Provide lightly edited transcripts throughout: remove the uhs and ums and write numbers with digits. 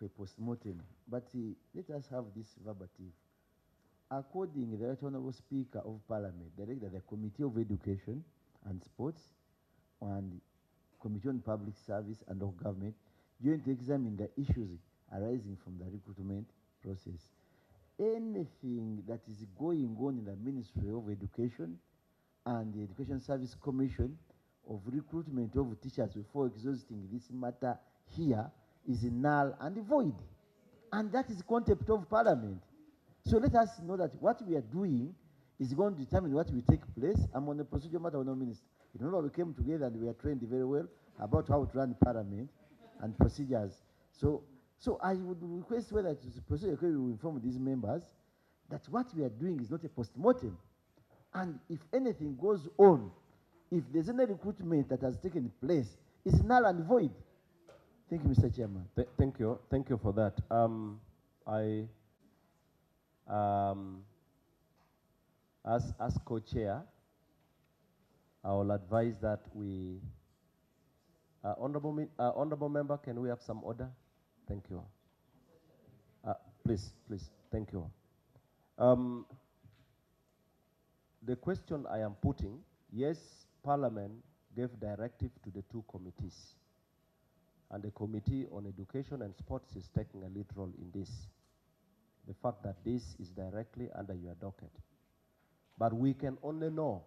for a post-mortem, but let us have this verbatim. According to the Right Honorable Speaker of Parliament, directed the Committee of Education and Sports and Committee on Public Service and Local Government, jointly examine the issues arising from the recruitment process. Anything that is going on in the Ministry of Education and the Education Service Commission of recruitment of teachers before exhausting this matter here is null and void. And that is the concept of Parliament. So let us know that what we are doing is going to determine what will take place. I'm on the procedure matter, no minister. You know, we came together and we are trained very well about how to run Parliament and procedures. So I would request whether it is a procedure we will inform these members that what we are doing is not a post-mortem. And if anything goes on, if there's any recruitment that has taken place, it's null and void. Thank you, Mr. Chairman. Thank you for that. As co-chair, I will advise that we, honorable member, can we have some order? Thank you. Please, thank you. The question I am putting, yes, Parliament gave directive to the two committees, and the Committee on Education and Sports is taking a lead role in this. The fact that this is directly under your docket. But we can only know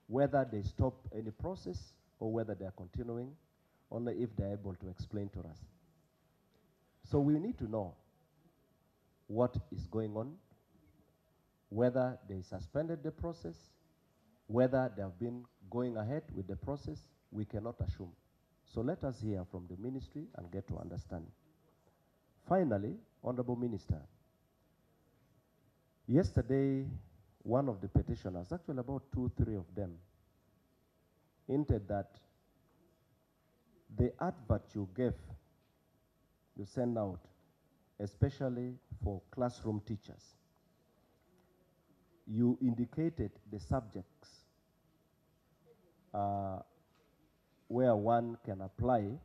whether they stop any process or whether they are continuing, only if they are able to explain to us. So we need to know what is going on, whether they suspended the process, whether they have been going ahead with the process. We cannot assume. So let us hear from the ministry and get to understand. Finally, Honorable Minister, yesterday, one of the petitioners, actually about 2-3 of them, hinted that the advert you send out, especially for classroom teachers, you indicated the subjects where one can apply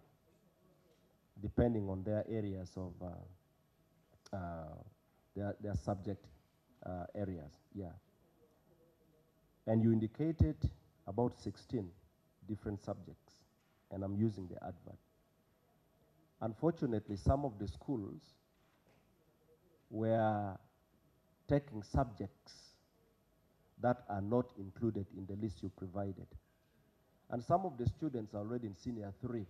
depending on their areas of their subject areas. Yeah. And you indicated about 16 different subjects, and I'm using the advert. Unfortunately, some of the schools were taking subjects that are not included in the list you provided. And some of the students are already in senior 3.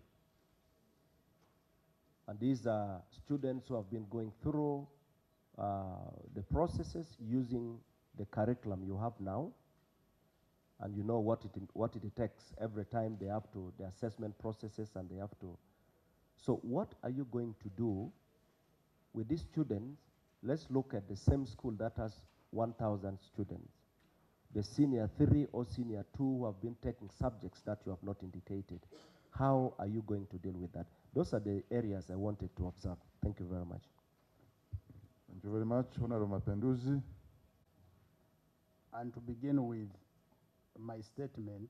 And these are students who have been going through the processes using the curriculum you have now. And you know what it takes every time they have to, the assessment processes, and they have to. So what are you going to do with these students? Let's look at the same school that has 1,000 students. The senior 3 or senior 2 who have been taking subjects that you have not indicated. How are you going to deal with that? Those are the areas I wanted to observe. Thank you very much. Thank you very much, Honorable Mapenduzi. And to begin with my statement,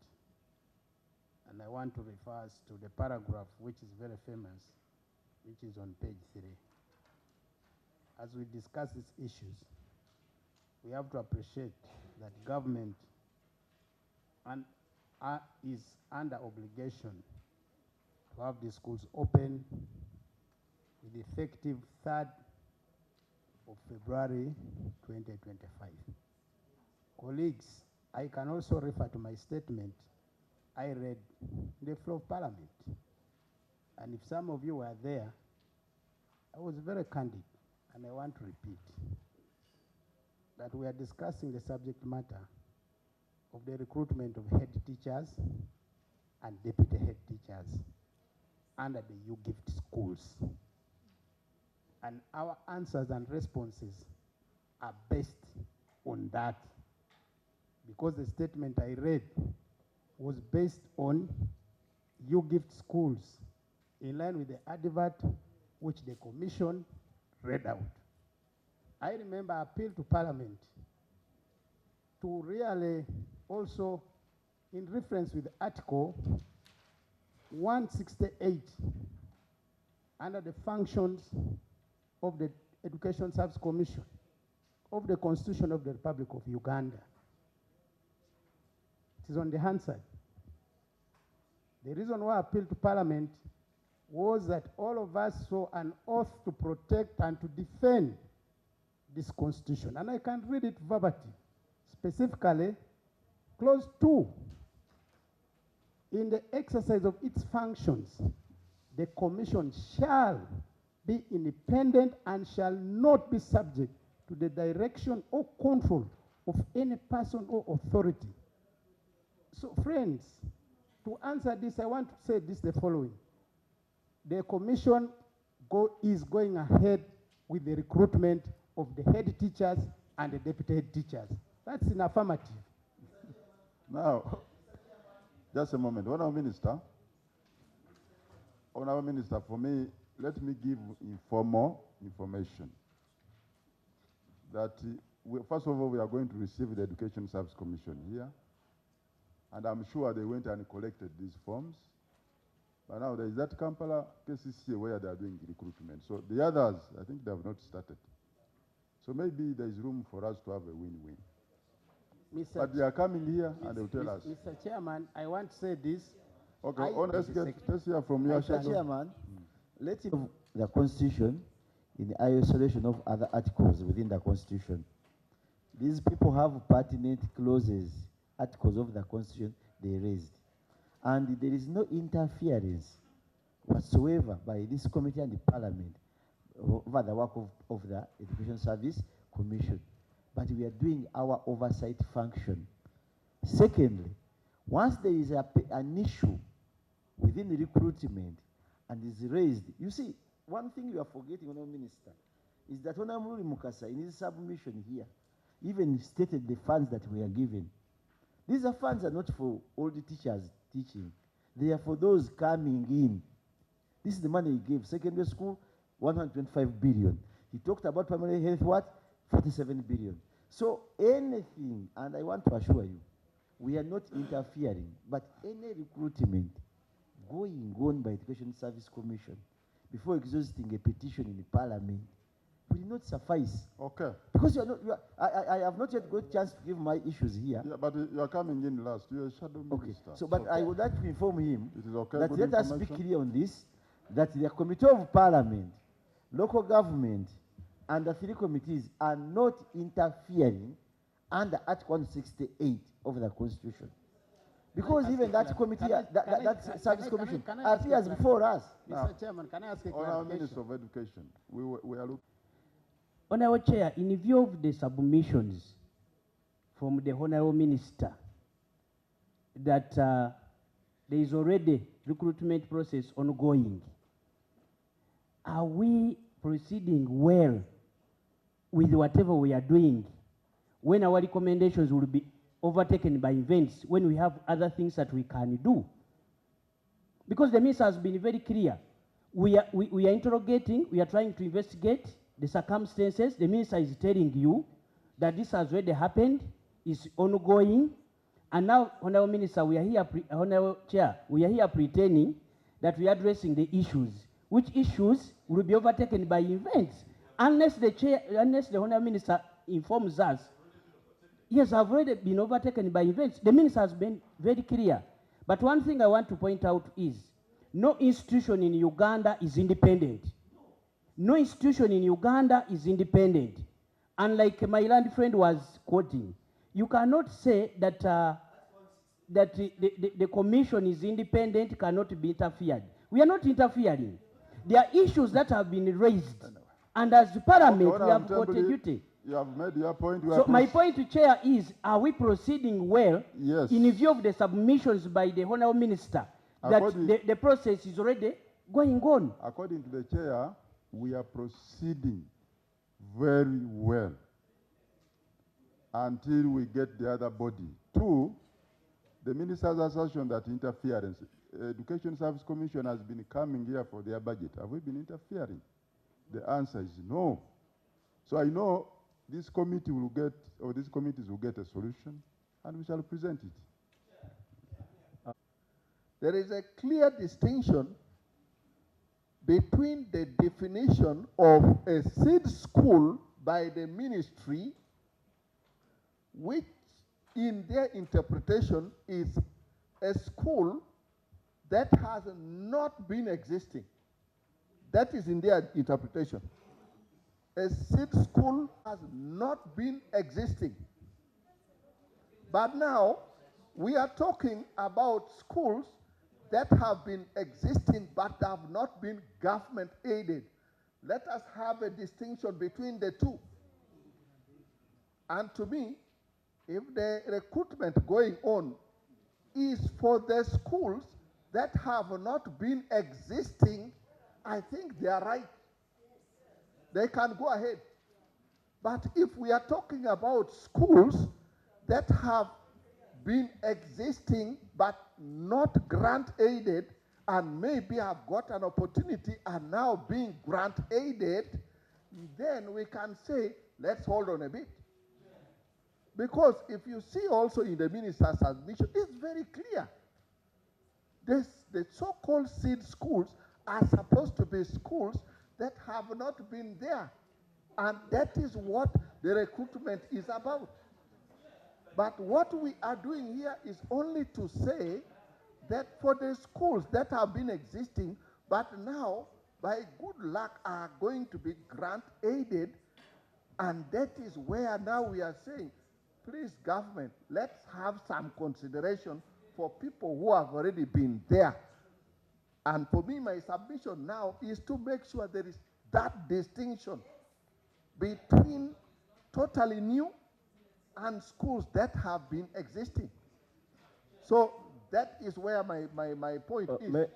and I want to refer us to the paragraph which is very famous, which is on page 3. As we discuss these issues, we have to appreciate that government is under obligation to have the schools open with effective 3rd of February 2025. Colleagues, I can also refer to my statement I read in the floor of Parliament. And if some of you were there, I was very candid, and I want to repeat that we are discussing the subject matter of the recruitment of head teachers and deputy head teachers under the U-Gift schools. And our answers and responses are based on that, because the statement I read was based on U-Gift schools in line with the advert which the Commission read out. I remember I appealed to Parliament to really also, in reference with Article 168, under the functions of the Education Service Commission of the Constitution of the Republic of Uganda. It is on the hand side. The reason why I appealed to Parliament was that all of us saw an oath to protect and to defend this Constitution. And I can read it verbatim. Specifically, clause 2. In the exercise of its functions, the Commission shall be independent and shall not be subject to the direction or control of any person or authority. So, friends, to answer this, I want to say this the following. The Commission is going ahead with the recruitment of the head teachers and the deputy head teachers. That's in affirmative. Now, just a moment. Honourable Minister, for me, let me give informal information. That, first of all, we are going to receive the Education Service Commission here. And I'm sure they went and collected these forms. But now there is that Kampala KCCA where they are doing recruitment. So the others, I think they have not started. So maybe there is room for us to have a win-win. But they are coming here and they will tell us. Mr. Chairman, I want to say this. Okay, let's hear from you. Mr. Chairman, let's have the Constitution in the isolation of other articles within the Constitution. These people have pertinent clauses, articles of the Constitution they raised. And there is no interference whatsoever by this committee and the Parliament over the work of the Education Service Commission. But we are doing our oversight function. Secondly, once there is an issue within the recruitment and is raised, you see, one thing you are forgetting, Honourable Minister, is that Honourable Mukasa, in his submission here, even stated the funds that we are given. These funds are not for all the teachers teaching. They are for those coming in. This is the money he gave. Secondary school, 125 billion. He talked about primary health, what? 47 billion. So anything, and I want to assure you, we are not interfering, but any recruitment going on by Education Service Commission before exhausting a petition in the Parliament will not suffice. Okay. Because I have not yet got a chance to give my issues here. Yeah, but you are coming in last. You are a shadow minister. Okay. So, but I would like to inform him it is okay, that let us be clear on this, that the Committee of Parliament, local government, and the three committees are not interfering under Article 168 of the Constitution. Because even that committee, that service commission appears before us. Mr. Chairman, can I ask a Honourable clarification? Minister of Education, we are looking. Honourable Chair, in view of the submissions from the Honourable Minister that there is already recruitment process ongoing, are we proceeding well with whatever we are doing when our recommendations will be overtaken by events, when we have other things that we can do? Because the minister has been very clear. We are interrogating, we are trying to investigate the circumstances. The minister is telling you that this has already happened, is ongoing, and now, Honourable Minister, we are here, Honourable Chair, we are here pretending that we are addressing the issues, which issues will be overtaken by events, unless the Honourable Minister informs us. Yes, have already been overtaken by events. The minister has been very clear. But one thing I want to point out is, no institution in Uganda is independent. No institution in Uganda is independent. And like my land friend was quoting, you cannot say that, the commission is independent, cannot be interfered. We are not interfering. There are issues that have been raised. And as Parliament, we have got a duty. You have made your point. So my point to Chair is, are we proceeding well? Yes. In view of the submissions by the Honourable Minister, that the process is already going on? According to the Chair, we are proceeding very well until we get the other body. Two, the minister's assertion that interference, Education Service Commission has been coming here for their budget. Have we been interfering? The answer is no. So I know this committee will get, or these committees will get a solution, and we shall present it. There is a clear distinction between the definition of a seed school by the ministry, which in their interpretation is a school that has not been existing. That is in their interpretation. A seed school has not been existing. But now we are talking about schools that have been existing but have not been government aided. Let us have a distinction between the two. And to me, if the recruitment going on is for the schools that have not been existing, I think they are right. They can go ahead. But if we are talking about schools that have been existing but not grant aided and maybe have got an opportunity and now being grant aided, then we can say, let's hold on a bit. Because if you see also in the minister's admission, it's very clear. The so-called seed schools are supposed to be schools that have not been there. And that is what the recruitment is about. But what we are doing here is only to say that for the schools that have been existing, but now, by good luck, are going to be grant aided, and that is where now we are saying, please, government, let's have some consideration for people who have already been there. And for me, my submission now is to make sure there is that distinction between totally new and schools that have been existing. So that is where my point is.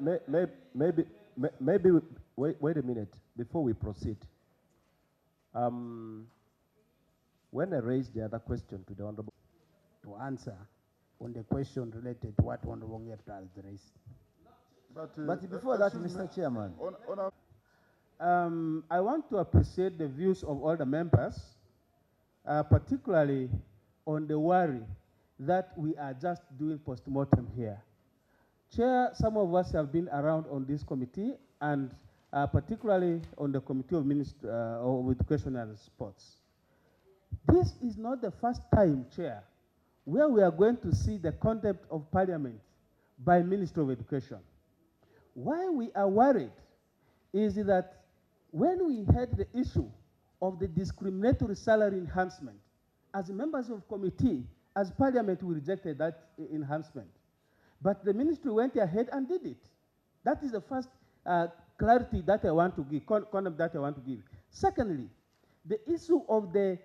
Maybe wait a minute before we proceed. When I raised the other question to the Honorable, To answer on the question related to what Honorable Ngeta has raised. But before that, Mr. Chairman, I want to appreciate the views of all the members, particularly on the worry that we are just doing post-mortem here. Chair, some of us have been around on this committee, and particularly on the Committee of Education and Sports. This is not the first time, Chair, where we are going to see the contempt of Parliament by Minister of Education. Why we are worried is that when we had the issue of the discriminatory salary enhancement, as members of committee, as Parliament, we rejected that enhancement. But the ministry went ahead and did it. That is the first clarity that I want to give, concept that I want to give. Secondly, the issue of the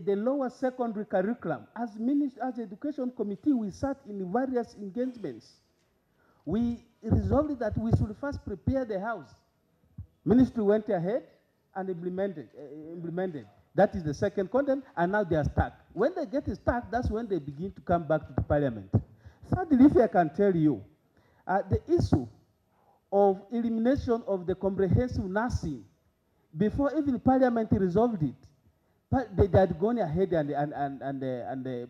lower secondary curriculum. As Education Committee, we sat in various engagements. We resolved that we should first prepare the house. Ministry went ahead and implemented. That is the second content, and now they are stuck. When they get stuck, that's when they begin to come back to the Parliament. Thirdly, if I can tell you, the issue of elimination of the comprehensive nursing, before even Parliament resolved it, they had gone ahead and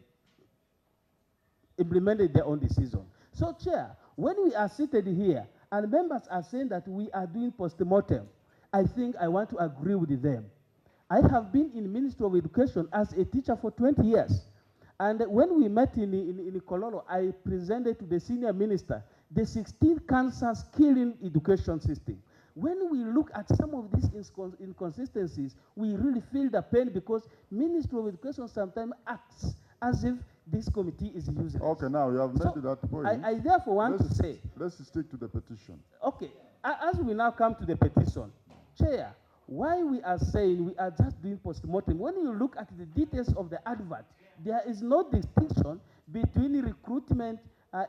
implemented their own decision. So, Chair, when we are seated here and members are saying that we are doing post-mortem, I think I want to agree with them. I have been in Ministry of Education as a teacher for 20 years. And when we met in Kololo, I presented to the senior minister the 16 cancers killing education system. When we look at some of these inconsistencies, we really feel the pain because Ministry of Education sometimes acts as if this committee is useless. Okay, now you have made that point. I therefore want to say. Let's stick to the petition. Okay, as we now come to the petition, Chair, why we are saying we are just doing post-mortem, when you look at the details of the advert, there is no distinction between recruitment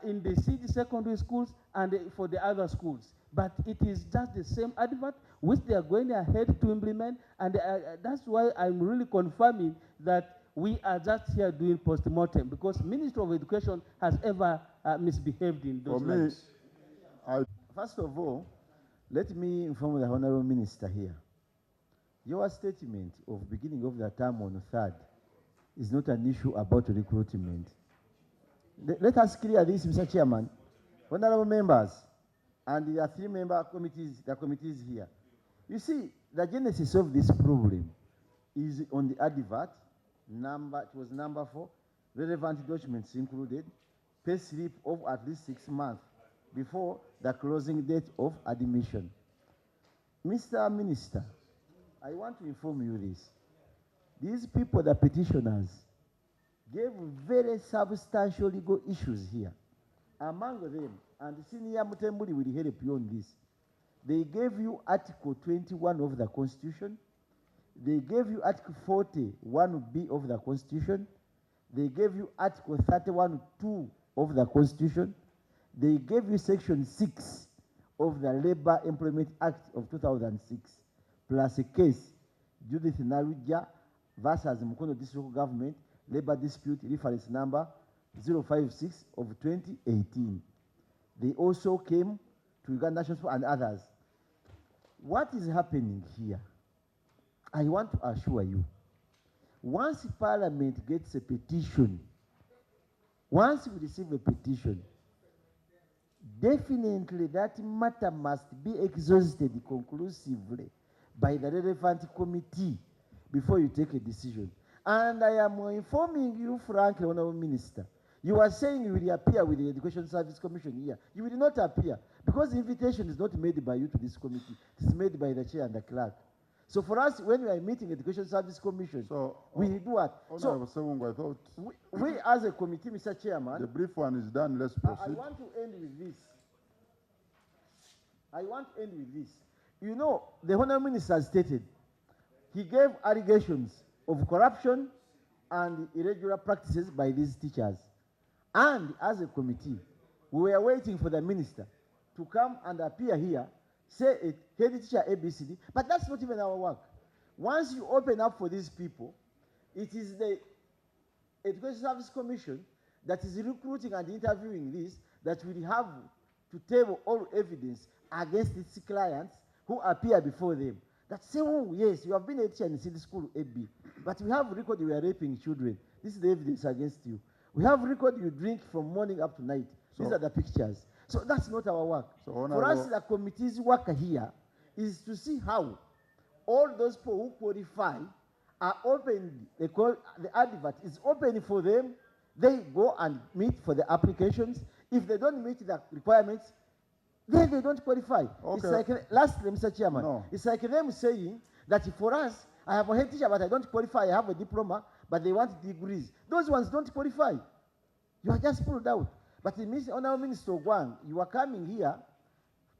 in the city secondary schools and for the other schools. But it is just the same advert which they are going ahead to implement, and that's why I'm really confirming that we are just here doing post-mortem because Ministry of Education has ever misbehaved in those lines. First of all, let me inform the Honorable Minister here. Your statement of beginning of the term on the 3rd is not an issue about recruitment. Let us clear this, Mr. Chairman. Honorable members, And there are 3-member committees, the committees here. You see, the genesis of this problem is on the advert, it was number 4, relevant documents included, pay slip of at least 6 months before the closing date of admission. Mr. Minister, I want to inform you this. These people, the petitioners, gave very substantial legal issues here. Among them, and Senior Mutembuli will help you on this, they gave you Article 21 of the Constitution, they gave you Article 41B of the Constitution, they gave you Article 31(2) of the Constitution, they gave you Section 6 of the Labor Employment Act of 2006, plus a case, Judith Naruja versus Mukono District Government, Labor Dispute Reference Number 056 of 2018. They also came to Uganda National Sport and others. What is happening here? I want to assure you, once Parliament gets a petition, once we receive a petition, definitely that matter must be exhausted conclusively by the relevant committee before you take a decision. And I am informing you, frankly, Honourable Minister, you are saying you will appear with the Education Service Commission here. You will not appear because the invitation is not made by you to this committee. It is made by the chair and the clerk. So for us, when we are meeting Education Service Commission, we do what? Honourable Sewungu, I thought we as a committee, Mr. Chairman, the brief one is done. Let's I proceed. want to end with this. I want to end with this. You know, the Honourable Minister stated he gave allegations of corruption and irregular practices by these teachers. And as a committee, we were waiting for the minister to come and appear here, say it, head teacher ABCD, but that's not even our work. Once you open up for these people, it is the Education Service Commission that is recruiting and interviewing this, that will have to table all evidence against its clients who appear before them. That say, oh, yes, you have been a teacher in city school AB, but we have record you are raping children. This is the evidence against you. We have record you drink from morning up to night. These are the pictures. So that's not our work. For us, the committee's work here is to see how all those people who qualify are open. They call the advert is open for them. They go and meet for the applications. If they don't meet the requirements, then they don't qualify. Okay. It's like, lastly, Mr. Chairman, it's like them saying that for us, I have a head teacher, but I don't qualify. I have a diploma, but they want degrees. Those ones don't qualify. You are just pulled out. But it means, Honourable Minister Ogwang, you are coming here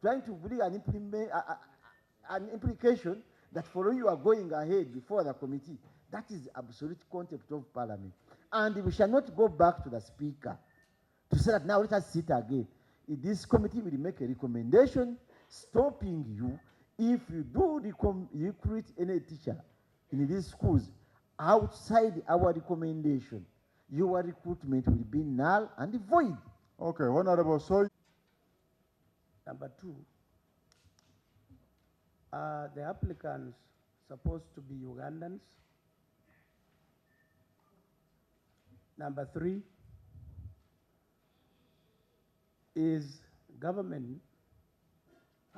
trying to bring an implication that for you are going ahead before the committee. That is absolute contempt of Parliament. And we shall not go back to the Speaker to say that now let us sit again. This committee will make a recommendation stopping you if you do recruit any teacher in these schools outside our recommendation. Your recruitment will be null and void. Okay, Honourable Soy. Number 2, are the applicants supposed to be Ugandans? Number 3, is government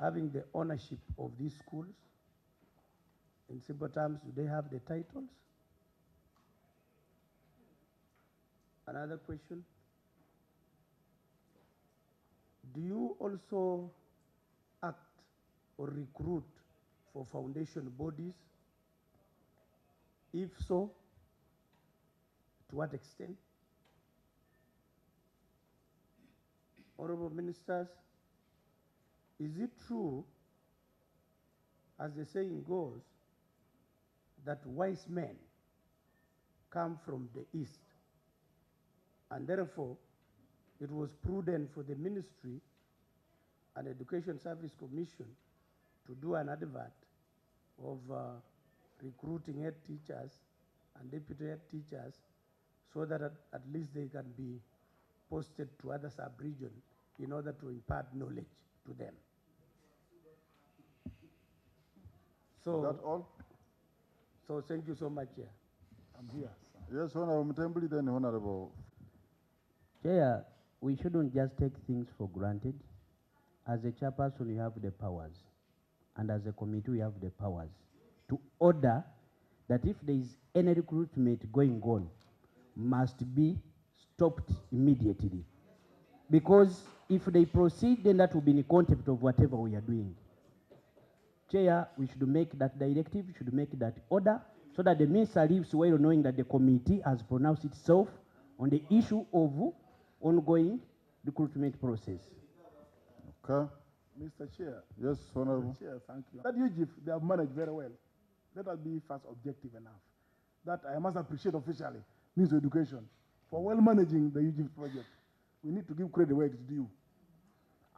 having the ownership of these schools? In simple terms, do they have the titles? Another question, do you also act or recruit for foundation bodies? If so, to what extent? Honorable Ministers, is it true, as the saying goes, that wise men come from the east, and therefore it was prudent for the Ministry and Education Service Commission to do an advert of recruiting head teachers and deputy head teachers so that at least they can be posted to other sub-regions in order to impart knowledge to them? So, Is that all? So thank you so much, Chair. I'm here. Yes, Honourable Mutembuli, then Honourable. Chair, we shouldn't just take things for granted. as a chairperson, you have the powers, and as a committee, we have the powers to order that if there is any recruitment going on, must be stopped immediately. Because if they proceed, then that will be in contempt of whatever we are doing. Chair, we should make that directive, should make that order, so that the minister leaves well knowing that the committee has pronounced itself on the issue of ongoing recruitment process. Okay. Mr. Chair. Yes, Honorable. Mr. Chair, thank you. That UGIF, they have managed very well. Let us be first objective enough. That I must appreciate officially Ministry of Education for well managing the UGIF project. We need to give credit where it's due.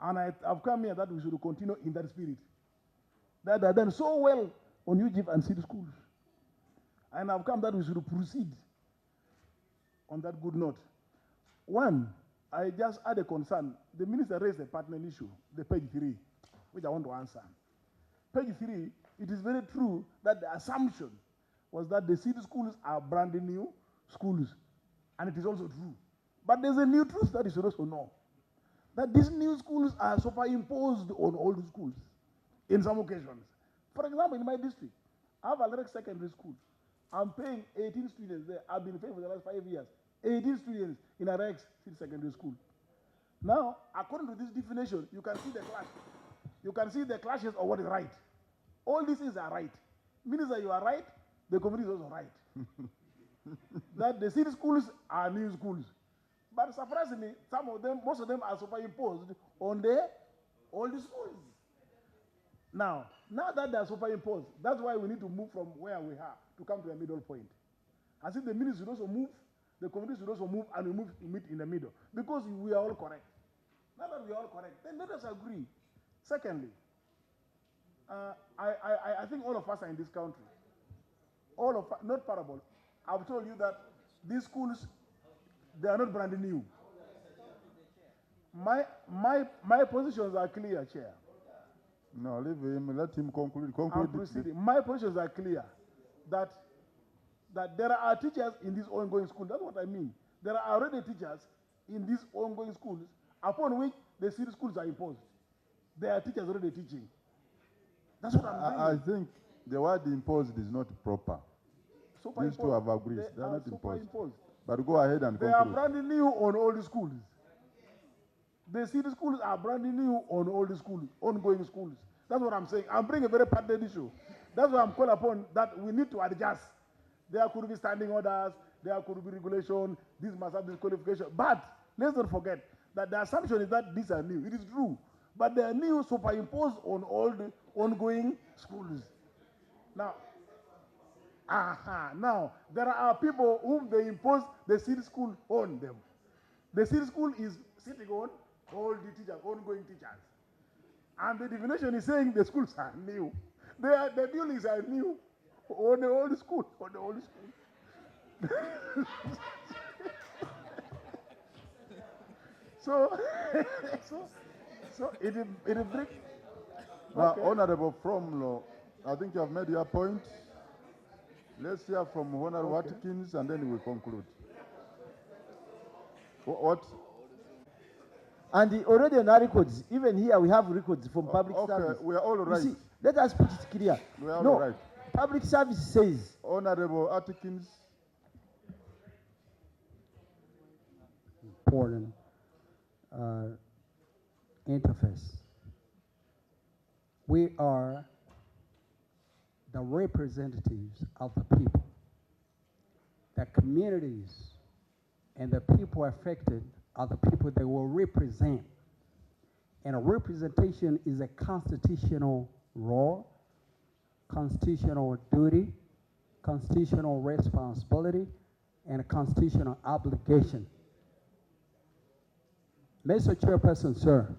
And I've come here that we should continue in that spirit. That they've done so well on UGIF and city schools. And I've come that we should proceed on that good note. One, I just had a concern. The minister raised a pertinent issue, the page 3, which I want to answer. Page 3, it is very true that the assumption was that the city schools are brand new schools, and it is also true. But there's a new truth that you should also know, that these new schools are superimposed on old schools in some occasions. For example, in my district, I have a Lyric Secondary School. I'm paying 18 students there. I've been paying for the last 5 years. 18 students in a Rex Secondary School. Now, according to this definition, you can see the clash. You can see the clashes of what is right. All these things are right. Means that you are right, the community is also right. That the city schools are new schools. But surprisingly, some of them, most of them are superimposed on the old schools. Now that they are superimposed, that's why we need to move from where we are to come to a middle point. I think the ministry should also move, the community should also move, and we meet in the middle. Because we are all correct. Now that we are all correct, then let us agree. Secondly, I think all of us are in this country. All of us, not parable. I've told you that these schools, they are not brand new. My positions are clear, Chair. No, leave him. Let him conclude. I'm proceeding. My positions are clear. That there are teachers in these ongoing schools. That's what I mean. There are already teachers in these ongoing schools upon which the city schools are imposed. There are teachers already teaching. That's what I'm saying. I think the word imposed is not proper. These two have agreed. They are not imposed. But go ahead and conclude. They are brand new on all the schools. The city schools are brand new on all the schools, ongoing schools. That's what I'm saying. I'm bringing a very pertinent issue. That's why I'm called upon that we need to adjust. There could be standing orders, there could be regulation, this must have this qualification. But let's not forget that the assumption is that these are new. It is true. But they are new superimposed on all the ongoing schools. Now, now, there are people whom they impose the city school on them. The city school is sitting on all the teachers, ongoing teachers. And the definition is saying the schools are new. The buildings are new on the old school, so it brings. Now, Honorable Fromlo, I think you have made your point. Let's hear from Honorable Watkins, and then we conclude. What? And already on our records, even here we have records from public service. We are all right. You see, let us put it clear. We are all right. Public service says. Honorable Atkins. Important interface. We are the representatives of the people. The communities and the people affected are the people that will represent. And a representation is a constitutional role, constitutional duty, constitutional responsibility, and a constitutional obligation. Mr. Chairperson, sir,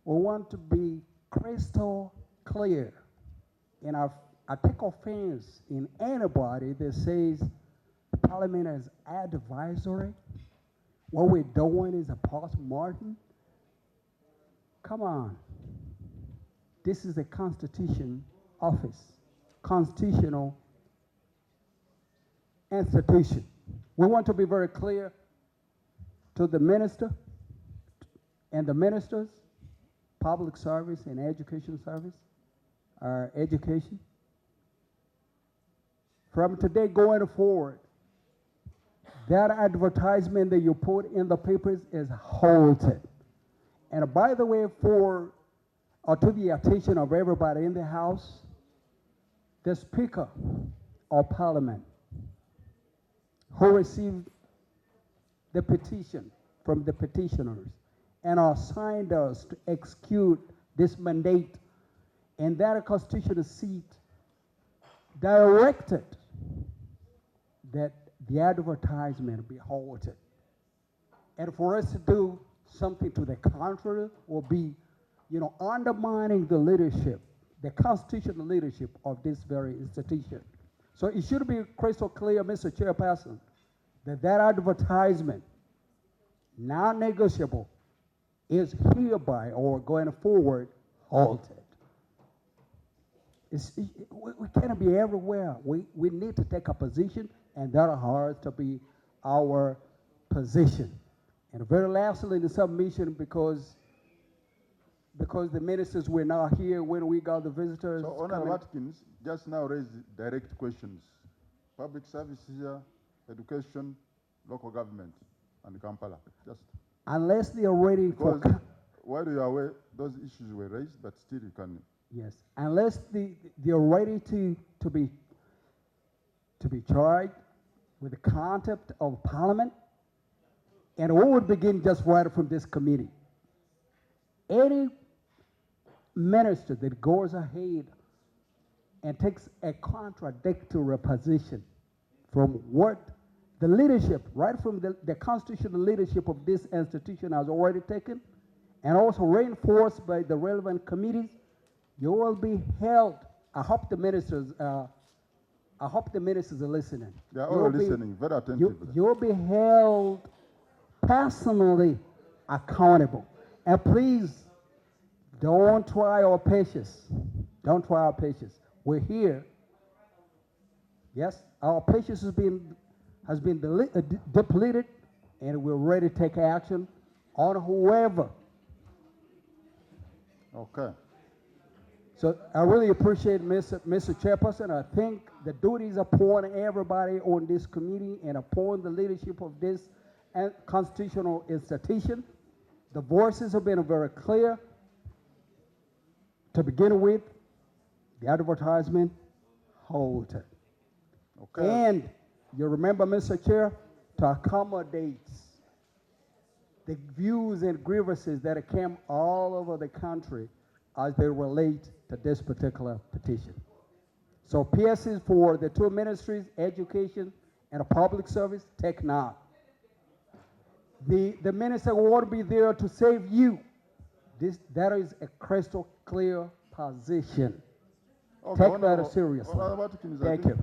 we want to be crystal clear. And I take offense in anybody that says Parliament is advisory. What we're doing is a post-mortem. Come on. This is a constitution office, constitutional institution. We want to be very clear to the minister and the ministers public service and education service, education. From today going forward, that advertisement that you put in the papers is halted. And by the way, to the attention of everybody in the House, the Speaker of Parliament, who received the petition from the petitioners and assigned us to execute this mandate, and that constitutional seat directed that the advertisement be halted. And for us to do something to the contrary will be, undermining the leadership, the constitutional leadership of this very institution. So it should be crystal clear, Mr. Chairperson, that advertisement, non-negotiable, is hereby or going forward halted. We cannot be everywhere. We need to take a position, and that has to be our position. And very lastly, the submission, because the ministers were not here when we got the visitors. So, Honorable Watkins just now raised direct questions. Public service here, education, local government, and Kampala. Just unless they are ready for. While you are aware, those issues were raised, but still you can. Yes, unless they are ready to be charged with the contempt of Parliament, and we would begin just right from this committee. Any minister that goes ahead and takes a contradictory position from what the leadership, right from the constitutional leadership of this institution has already taken, and also reinforced by the relevant committees, you will be held. I hope the ministers are listening. They are all listening very attentively. You'll be held personally accountable. And please, don't try our patience. Don't try our patience. We're here. Yes, our patience has been depleted, and we're ready to take action on whoever. Okay. So I really appreciate Mr. Chairperson. I think the duties upon everybody on this committee and upon the leadership of this constitutional institution. The voices have been very clear. To begin with, the advertisement halted. Okay. And you remember, Mr. Chair, to accommodate the views and grievances that came all over the country as they relate to this particular petition. So PSs for the two ministries, education and public service, take note. The minister won't be there to save you. That is a crystal clear position. Okay, take that seriously. Thank you.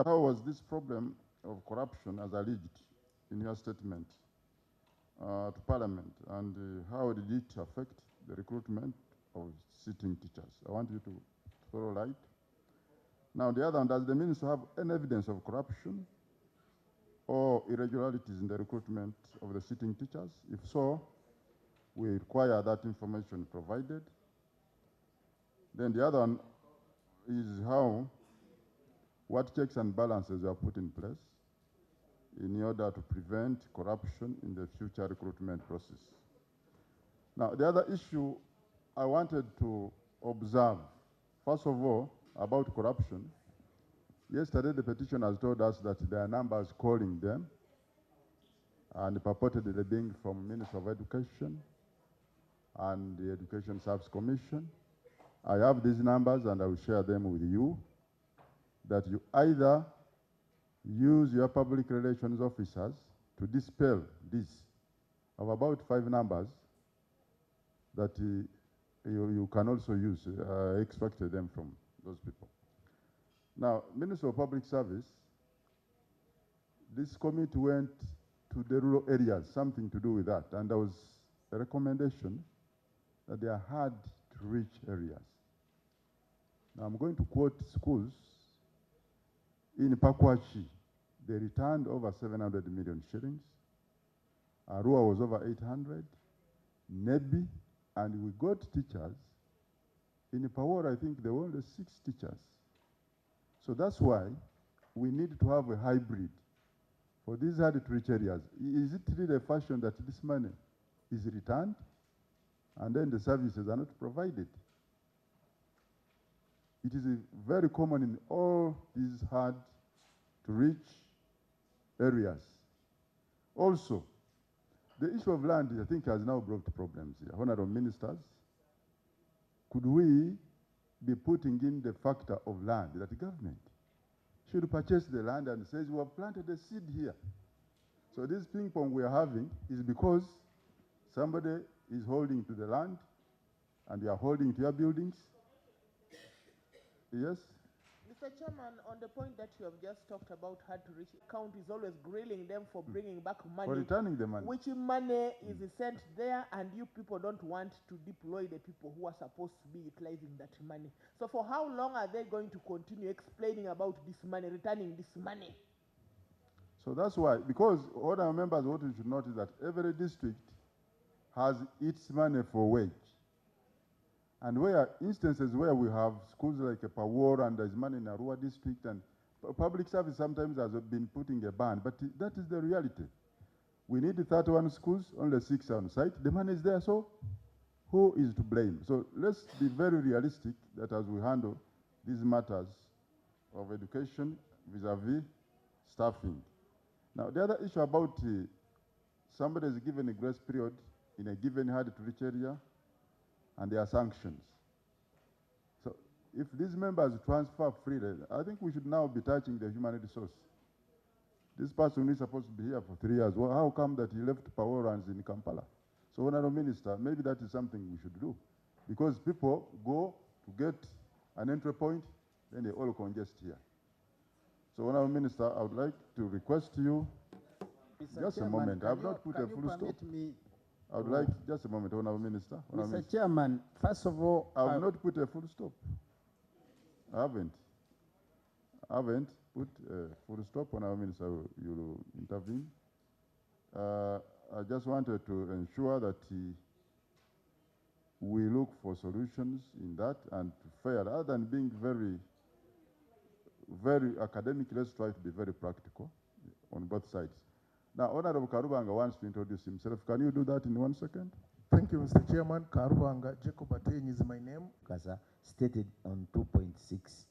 How was this problem of corruption as alleged in your statement to Parliament, and how did it affect the recruitment of sitting teachers? I want you to throw light. Now, the other one, does the minister have any evidence of corruption or irregularities in the recruitment of the sitting teachers? If so, we require that information provided. Then the other one is what checks and balances are put in place in order to prevent corruption in the future recruitment process. Now, the other issue I wanted to observe, first of all, about corruption. Yesterday, the petitioners told us that there are numbers calling them, and purportedly being from Ministry of Education and the Education Service Commission. I have these numbers, and I will share them with you, that you either use your public relations officers to dispel this of about 5 numbers that you can also use, extract them from those people. Now, Minister of Public Service, this committee went to the rural areas, something to do with that, and there was a recommendation that they are hard to reach areas. Now, I'm going to quote schools. In Pakwachi, they returned over 700 million shillings. Arua was over 800. Nebi, And we got teachers. In Pawar, I think there were only 6 teachers. So that's why we need to have a hybrid for these hard-to-reach areas. Is it really a fashion that this money is returned and then the services are not provided? It is very common in all these hard-to-reach areas. Also, the issue of land, I think, has now brought problems here. Honorable ministers, could we be putting in the factor of land that the government should purchase the land and says we have planted a seed here? So this ping pong we are having is because somebody is holding to the land and they are holding to your buildings. Yes? Mr. Chairman, on the point that you have just talked about, hard to reach, county is always grilling them for bringing back money. For returning the money. Which money is sent there, and you people don't want to deploy the people who are supposed to be utilizing that money. So for how long are they going to continue explaining about this money, returning this money? So that's why, because all our members, what we should note is that every district has its money for wage. And where instances where we have schools like a Pawar and there's money in Arua district, and public service sometimes has been putting a ban, but that is the reality. We need 31 schools, only 6 on site. The money is there, so who is to blame? So let's be very realistic that as we handle these matters of education vis-a-vis staffing. Now, the other issue about somebody is given a grace period in a given hard-to-reach area, and there are sanctions. So if these members transfer freely, I think we should now be touching the human resource. This person is supposed to be here for 3 years. Well, how come that he left power runs in Kampala? So, Honorable Minister, maybe that is something we should do. Because people go to get an entry point, then they all congest here. So, Honorable Minister, I would like to request you, Mr. just Chairman, a moment. I have not put a can you full stop. permit me? I would like, just a moment, Honorable Minister. Honorable Mr. Minister. Chairman, first of all, I have not put a full stop. I haven't. I haven't put a full stop. Honorable Minister, you will intervene. I just wanted to ensure that we look for solutions in that and to fair, rather than being very, very academic, let's try to be very practical on both sides. Now, Honorable Karubanga wants to introduce himself. Can you do that in 1 second? Thank you, Mr. Chairman. Karubanga Jacob Ateny is my name. Kasa stated on 2.6.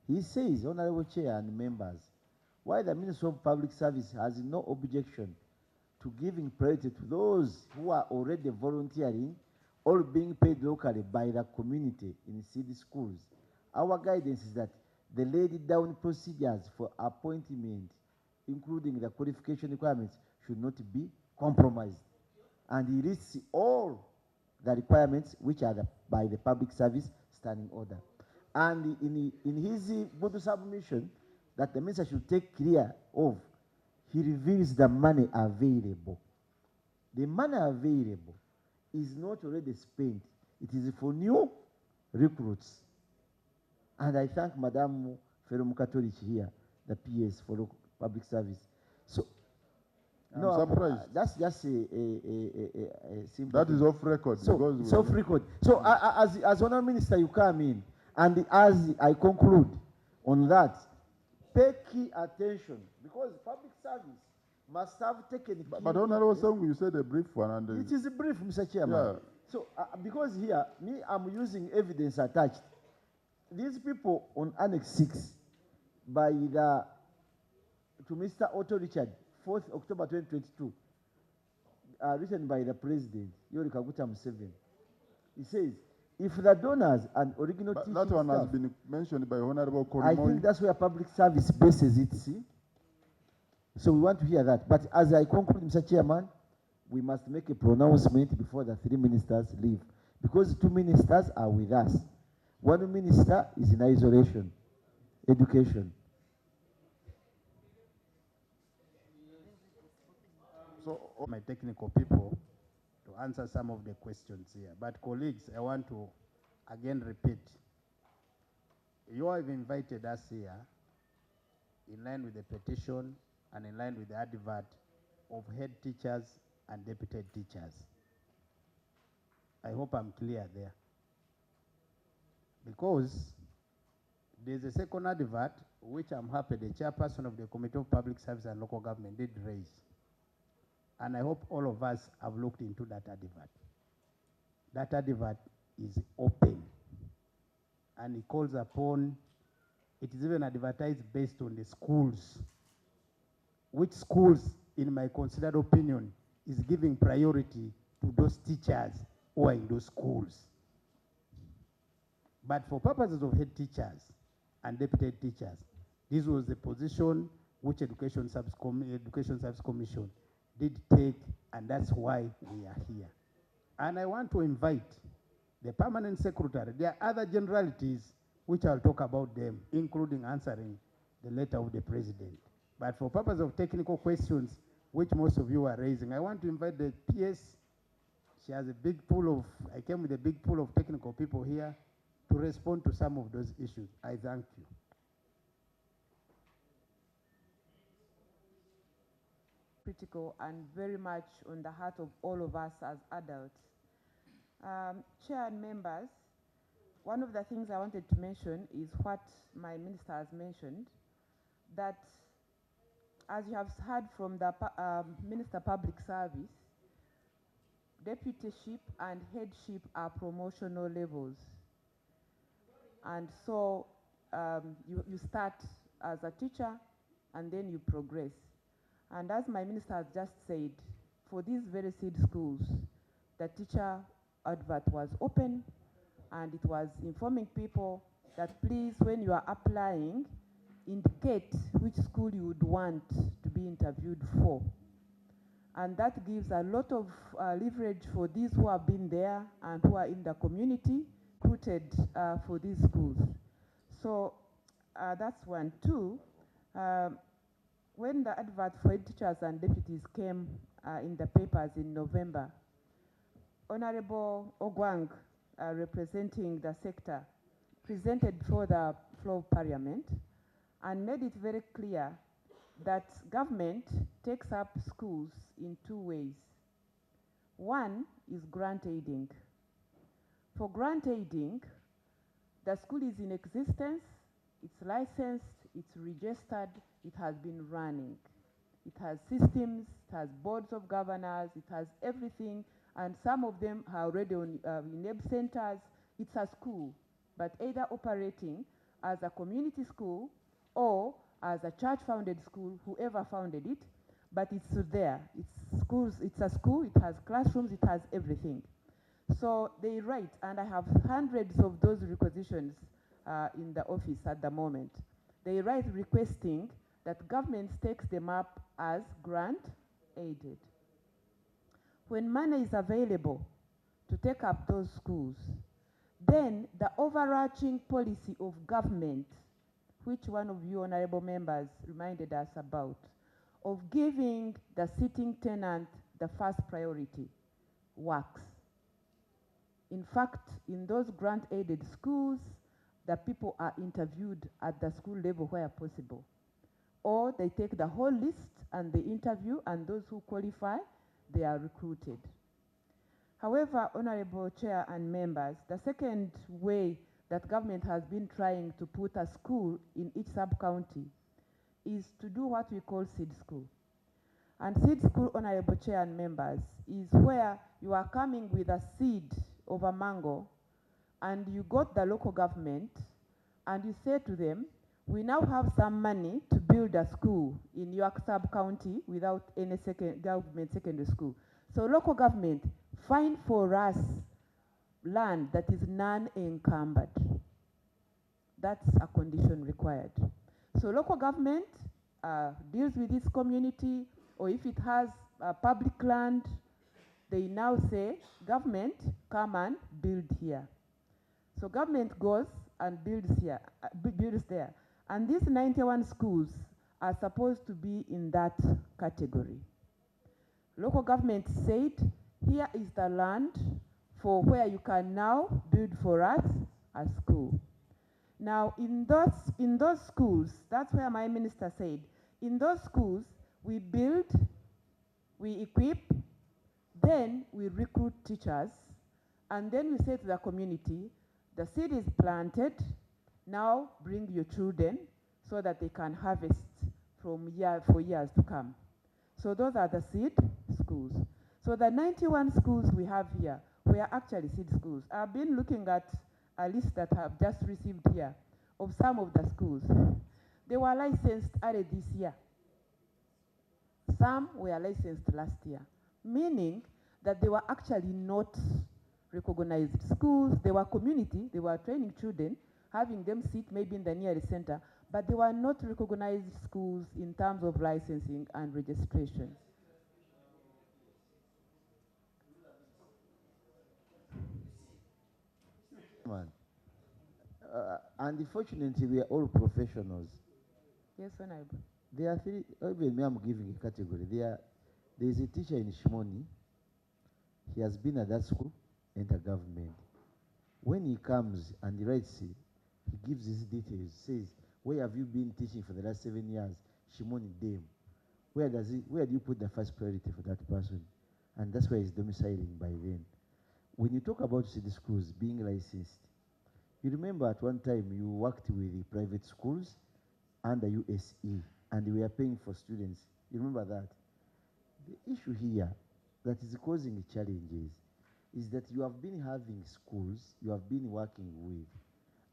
He says, Honorable Chair and members, why the Ministry of Public Service has no objection to giving priority to those who are already volunteering or being paid locally by the community in city schools. Our guidance is that the laid down procedures for appointment, including the qualification requirements, should not be compromised. And he lists all the requirements which are by the Public Service Standing Order. And in his good submission that the minister should take care of, he reveals the money available. The money available is not already spent. It is for new recruits. And I thank Madam Ferom Catholic here, the PS for public service. So, I'm surprised. That's just a simple. That is off record. So, it's off record. So, as Honourable Minister, you come in, and as I conclude on that, pay key attention, because public service must have taken. But Honorable Song, you said a brief one. And it is a brief, Mr. Chairman. Yeah. So, because here, I'm using evidence attached. These people on Annex 6, by to Mr. Otto Richard, 4th October 2022, written by the President, Yoweri Kaguta Museveni. He says, if the donors and original teaching that one staff, has been mentioned by Honorable Korimoy. I think that's where public service bases it, see? So we want to hear that. But as I conclude, Mr. Chairman, we must make a pronouncement before the 3 ministers leave, because 2 ministers are with us. 1 minister is in isolation, education. So, my technical people to answer some of the questions here. But colleagues, I want to again repeat. You have invited us here in line with the petition and in line with the advert of head teachers and deputy teachers. I hope I'm clear there. Because there's a second advert, which I'm happy the chairperson of the Committee of Public Service and Local Government did raise. And I hope all of us have looked into that advert. That advert is open. And it calls upon, it is even advertised based on the schools. Which schools, in my considered opinion, is giving priority to those teachers who are in those schools. But for purposes of head teachers and deputy head teachers, this was the position which Education Service Commission did take, and that's why we are here. And I want to invite the permanent secretary. There are other generalities which I'll talk about them, including answering the letter of the president. But for purpose of technical questions, which most of you are raising, I want to invite the PS. She has a big pool of, I came with a big pool of technical people here to respond to some of those issues. I thank you. Critical and very much on the heart of all of us as adults. Chair and members, one of the things I wanted to mention is what my minister has mentioned, that as you have heard from the Minister Public Service, deputyship and headship are promotional levels. And so you start as a teacher and then you progress. And as my minister has just said, for these very seed schools, the teacher advert was open and it was informing people that please, when you are applying, indicate which school you would want to be interviewed for. And that gives a lot of leverage for these who have been there and who are in the community, recruited for these schools. So that's one. Two, when the advert for head teachers and deputies came in the papers in November, Honorable Ogwang, representing the sector, presented before the floor of Parliament and made it very clear that government takes up schools in two ways. One is grant aiding. For grant aiding, the school is in existence, it's licensed, it's registered, it has been running. It has systems, it has boards of governors, it has everything, and some of them are already on in NUP centers. It's a school, but either operating as a community school or as a church-founded school, whoever founded it, but it's there. It's schools, it's a school, it has classrooms, it has everything. So they write, and I have hundreds of those requisitions in the office at the moment. They write requesting that government takes them up as grant aided. When money is available to take up those schools, then the overarching policy of government, which one of you honorable members reminded us about, of giving the sitting tenant the first priority, works. In fact, in those grant-aided schools, the people are interviewed at the school level where possible. Or they take the whole list and they interview, and those who qualify, they are recruited. However, Honorable Chair and members, the second way that government has been trying to put a school in each sub-county is to do what we call seed school. And seed school, Honorable Chair and members, is where you are coming with a seed of a mango and you got the local government and you say to them, we now have some money to build a school in your sub-county without any government secondary school. So local government, find for us land that is non-encumbered. That's a condition required. So local government deals with its community, or if it has public land, they now say, government, come and build here. So government goes and builds here, builds there. And these 91 schools are supposed to be in that category. Local government said, here is the land for where you can now build for us a school. Now, in those schools, that's where my minister said, in those schools, we build, we equip, then we recruit teachers, And then we say to the community, the seed is planted, now bring your children so that they can harvest for years to come. So those are the seed schools. So the 91 schools we have here were actually seed schools. I've been looking at a list that I've just received here of some of the schools. They were licensed early this year. Some were licensed last year, meaning that they were actually not recognized schools. They were community, they were training children, having them sit maybe in the nearest center, but they were not recognized schools in terms of licensing and registration. Man. Unfortunately, we are all professionals. Yes, Honorable. There are three, even me, I'm giving a category. There is a teacher in Shimoni. He has been at that school, enter government. When he comes and he writes, he gives his details, says, where have you been teaching for the last 7 years? Shimoni Dame. Where do you put the first priority for that person? And that's why he's domiciling by then. When you talk about city schools being licensed, you remember at one time you worked with the private schools under USE, and we were paying for students. You remember that? The issue here that is causing challenges is that you have been having schools you have been working with,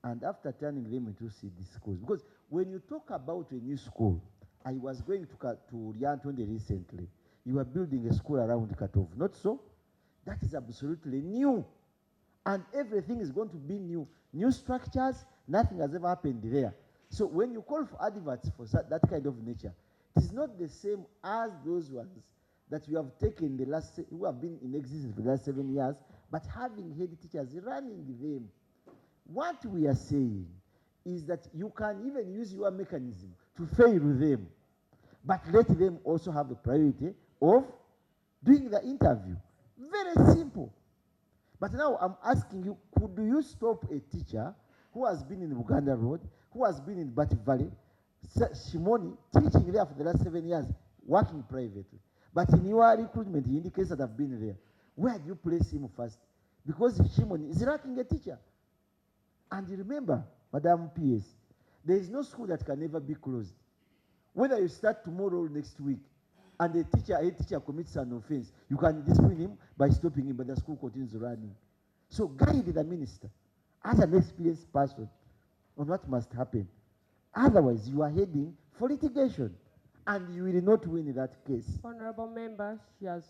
and after turning them into CD schools, because when you talk about a new school, I was going to Ryantonde recently, you are building a school around Katov, not so? That is absolutely new, and everything is going to be new. New structures, nothing has ever happened there. So when you call for adverts for that kind of nature, it is not the same as those ones that you have taken who have been in existence for the last 7 years, but having head teachers running them. What we are saying is that you can even use your mechanism to fail them, but let them also have the priority of doing the interview. Very simple. But now I'm asking you, could you stop a teacher who has been in Buganda Road, who has been in Bati Valley, Shimoni, teaching there for the last 7 years, working privately? But in your recruitment, in the case that have been there, where do you place him first? Because Shimoni is lacking a teacher. And you remember, Madam PS, there is no school that can never be closed. Whether you start tomorrow or next week, and a teacher commits an offense, you can discipline him by stopping him, but the school continues running. So guide the minister as an experienced person on what must happen. Otherwise, you are heading for litigation, and you will not win in that case. Honorable member, she has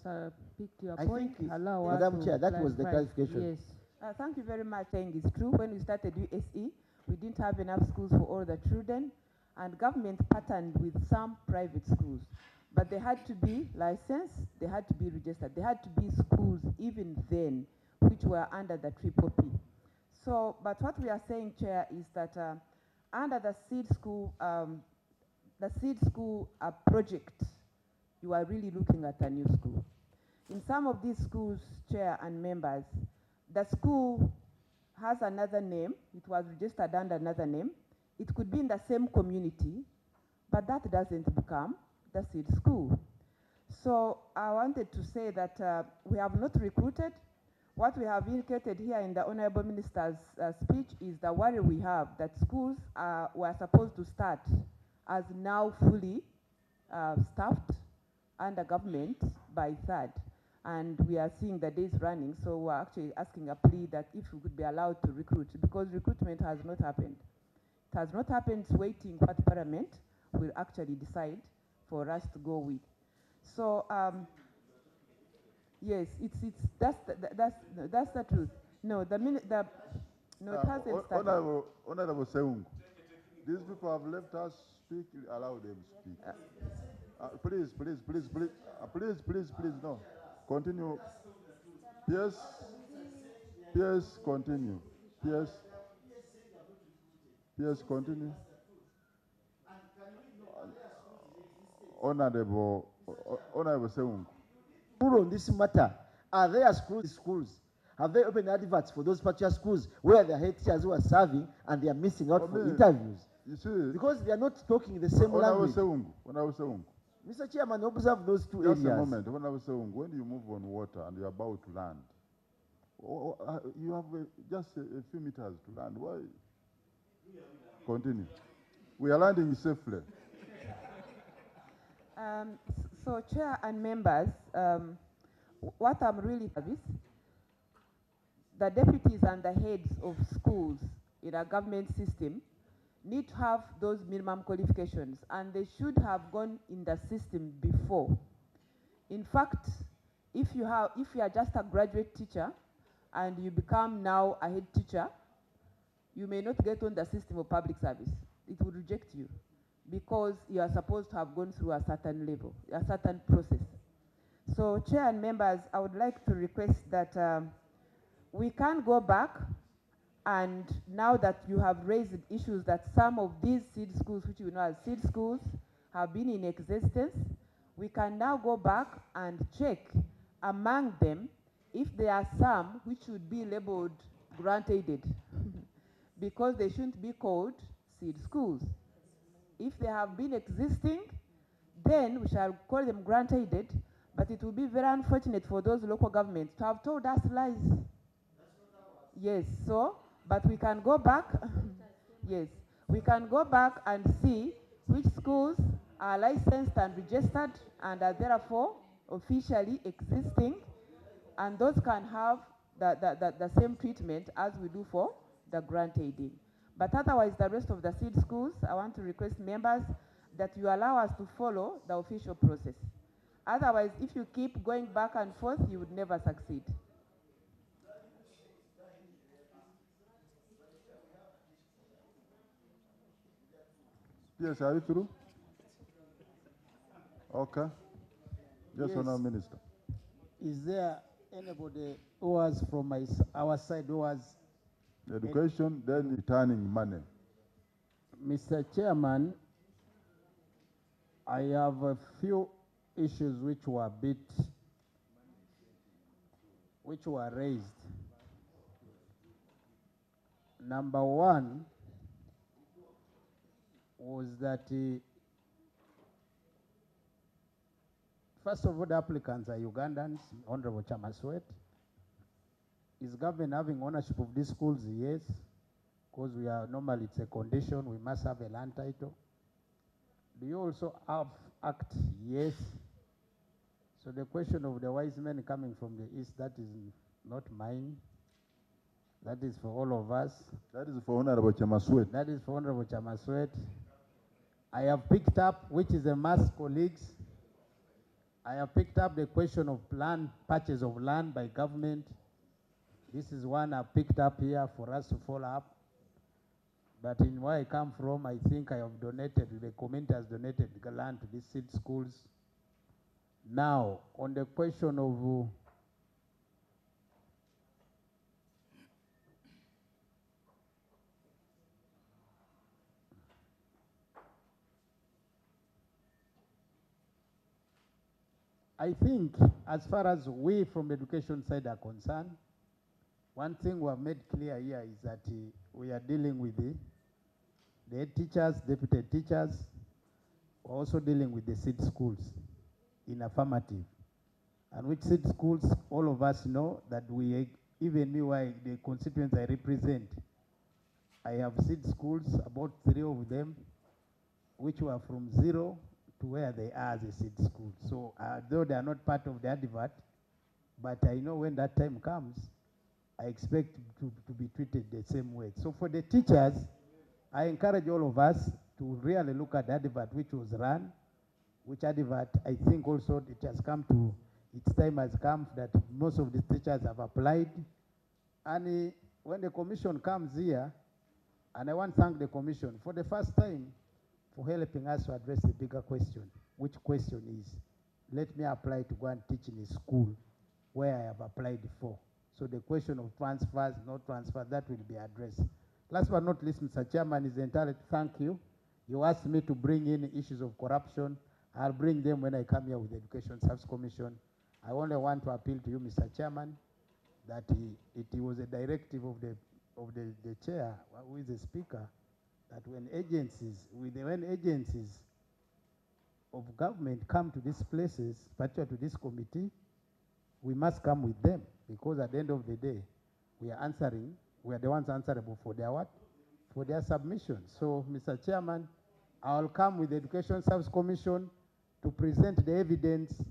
picked your I point. think, Allow her Madam to Chair, that was the clarify. clarification. Yes. Thank you very much. Saying it's true. When we started USE, we didn't have enough schools for all the children, and government patterned with some private schools. But they had to be licensed, they had to be registered, they had to be schools even then, which were under the Triple P. So, but what we are saying, Chair, is that under the seed school project, you are really looking at a new school. In some of these schools, Chair and members, the school has another name, it was registered under another name, it could be in the same community, but that doesn't become the seed school. So I wanted to say that we have not recruited. What we have indicated here in the Honorable Minister's speech is the worry we have that schools were supposed to start as now fully staffed under government by 3rd. And we are seeing the days running, so we're actually asking a plea that if we could be allowed to recruit, because recruitment has not happened. It has not happened, waiting what Parliament will actually decide for us to go with. So yes, that's the truth. No, it hasn't started. Honorable Seung, these people have left us speak. Allow them speak. Please, no. Continue. Yes, continue. Yes, continue. Honorable Seung. On this matter, are there schools? Have they opened adverts for those particular schools where the head teachers who are serving and they are missing out for interviews? You see, because they are not talking the same language. Honorable Seung. Mr. Chairman, observe those two areas. Just a moment. Honorable Seung, when you move on water and you're about to land, You have just a few meters to land. Why? Continue. We are landing safely. So, Chair and members, what I'm really service, the deputies and the heads of schools in a government system need to have those minimum qualifications, and they should have gone in the system before. In fact, if you are just a graduate teacher and you become now a head teacher, you may not get on the system of public service. It will reject you because you are supposed to have gone through a certain level, a certain process. So, Chair and members, I would like to request that we can go back, and now that you have raised issues that some of these seed schools, which you know as seed schools, have been in existence, we can now go back and check among them if there are some which should be labeled grant-aided because they shouldn't be called seed schools. If they have been existing, then we shall call them grant-aided, but it will be very unfortunate for those local governments to have told us lies. Yes, so, but we can go back, yes, we can go back and see which schools are licensed and registered and are therefore officially existing, and those can have the same treatment as we do for the grant aiding. But otherwise, the rest of the seed schools, I want to request members that you allow us to follow the official process. Otherwise, if you keep going back and forth, you would never succeed. Yes, are you through? Okay. Yes, Honourable Minister. Is there anybody who was from our side who was... Education, then returning money. Mr. Chairman, I have a few issues which were raised. Number one was that first of all, the applicants are Ugandans, Honorable Chamaswet. Is government having ownership of these schools? Yes, because we are normally, it's a condition, we must have a land title. Do you also have act? Yes. So the question of the wise men coming from the east, that is not mine. That is for all of us. That is for Honorable Chamaswet. That is for Honorable Chamaswet. I have picked up, which is a mass colleagues, I have picked up the question of land, purchase of land by government. This is one I've picked up here for us to follow up. But in where I come from, I think I have donated, the community has donated the land to these seed schools. Now, on the question of I think as far as we from the education side are concerned, one thing we have made clear here is that we are dealing with the head teachers, deputy teachers, we're also dealing with the seed schools in affirmative. And which seed schools, all of us know that we, even me, the constituents I represent, I have seed schools, about 3 of them, which were from 0 to where they are as a seed school. So though they are not part of the advert, but I know when that time comes, I expect to be treated the same way. So for the teachers, I encourage all of us to really look at the advert which was run, which advert I think also it has come to, its time has come that most of the teachers have applied. And when the commission comes here, and I want to thank the commission for the first time for helping us to address the bigger question, which question is, let me apply to go and teach in a school where I have applied for. So the question of transfers, no transfer, that will be addressed. Last but not least, Mr. Chairman, is entirely thank you. You asked me to bring in issues of corruption. I'll bring them when I come here with the Education Service Commission. I only want to appeal to you, Mr. Chairman, that it was a directive of the chair, who is the speaker, that when agencies of government come to these places, particularly to this committee, we must come with them, because at the end of the day, we are the ones answerable for their what? For their submissions. So, Mr. Chairman, I'll come with the Education Service Commission to present the evidence